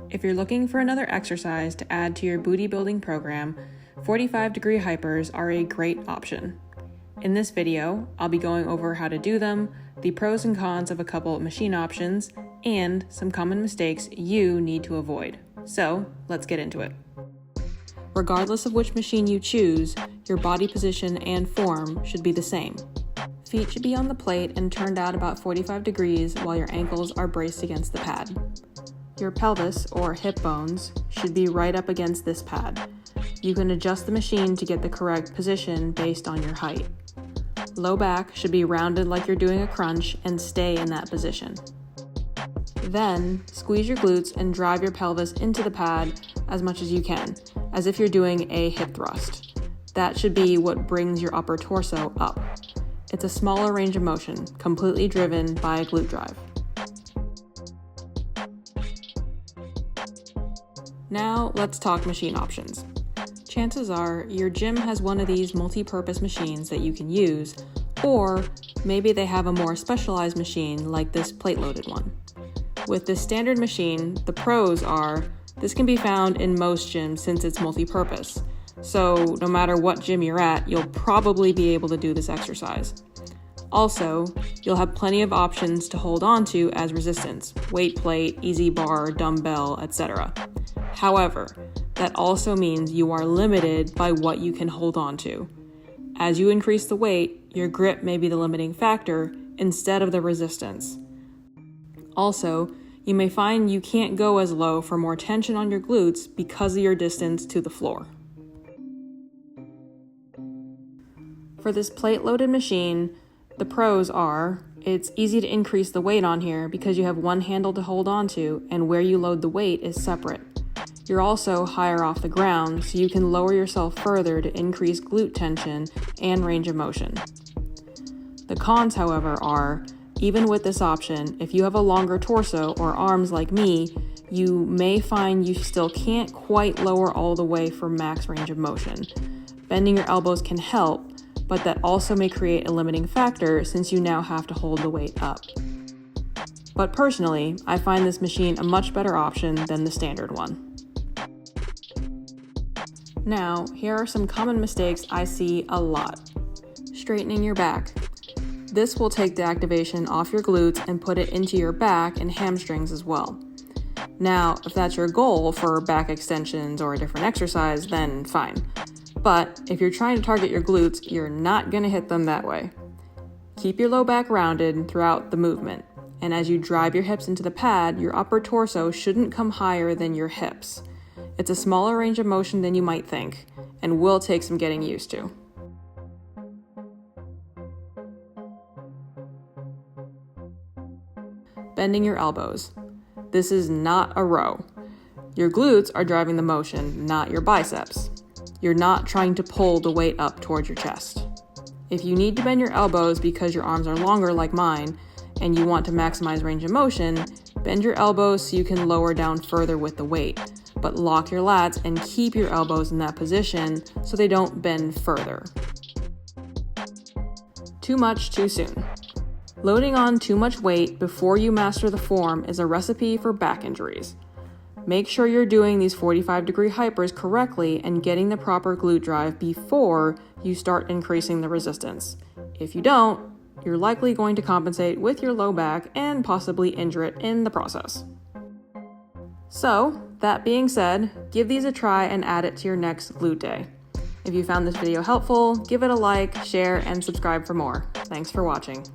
If you're looking for another exercise to add to your booty building program, 45-degree hypers are a great option. In this video, I'll be going over how to do them, the pros and cons of a couple machine options, and some common mistakes you need to avoid. So, let's get into it. Regardless of which machine you choose, your body position and form should be the same. Feet should be on the plate and turned out about 45 degrees while your ankles are braced against the pad. Your pelvis, or hip bones, should be right up against this pad. You can adjust the machine to get the correct position based on your height. Low back should be rounded like you're doing a crunch and stay in that position. Then, squeeze your glutes and drive your pelvis into the pad as much as you can, as if you're doing a hip thrust. That should be what brings your upper torso up. It's a smaller range of motion, completely driven by a glute drive. Now, let's talk machine options. Chances are your gym has one of these multi-purpose machines that you can use, or maybe they have a more specialized machine like this plate-loaded one. With this standard machine, the pros are this can be found in most gyms since it's multi-purpose. So no matter what gym you're at, you'll probably be able to do this exercise. Also, you'll have plenty of options to hold on to as resistance, weight plate, easy bar, dumbbell, etc. However, that also means you are limited by what you can hold on to. As you increase the weight, your grip may be the limiting factor instead of the resistance. Also, you may find you can't go as low for more tension on your glutes because of your distance to the floor. For this plate-loaded machine, the pros are, it's easy to increase the weight on here because you have one handle to hold on to and where you load the weight is separate. You're also higher off the ground, so you can lower yourself further to increase glute tension and range of motion. The cons, however, are, even with this option, if you have a longer torso or arms like me, you may find you still can't quite lower all the way for max range of motion. Bending your elbows can help, but that also may create a limiting factor since you now have to hold the weight up. But personally, I find this machine a much better option than the standard one. Now, here are some common mistakes I see a lot. Straightening your back. This will take the activation off your glutes and put it into your back and hamstrings as well. Now, if that's your goal for back extensions or a different exercise, then fine. But if you're trying to target your glutes, you're not going to hit them that way. Keep your low back rounded throughout the movement, and as you drive your hips into the pad, your upper torso shouldn't come higher than your hips. It's a smaller range of motion than you might think, and will take some getting used to. Bending your elbows. This is not a row. Your glutes are driving the motion, not your biceps. You're not trying to pull the weight up towards your chest. If you need to bend your elbows because your arms are longer like mine, and you want to maximize range of motion, bend your elbows so you can lower down further with the weight, but lock your lats and keep your elbows in that position so they don't bend further. Too much too soon. Loading on too much weight before you master the form is a recipe for back injuries. Make sure you're doing these 45-degree hypers correctly and getting the proper glute drive before you start increasing the resistance. If you don't, you're likely going to compensate with your low back and possibly injure it in the process. So, that being said, give these a try and add it to your next glute day. If you found this video helpful, give it a like, share, and subscribe for more. Thanks for watching.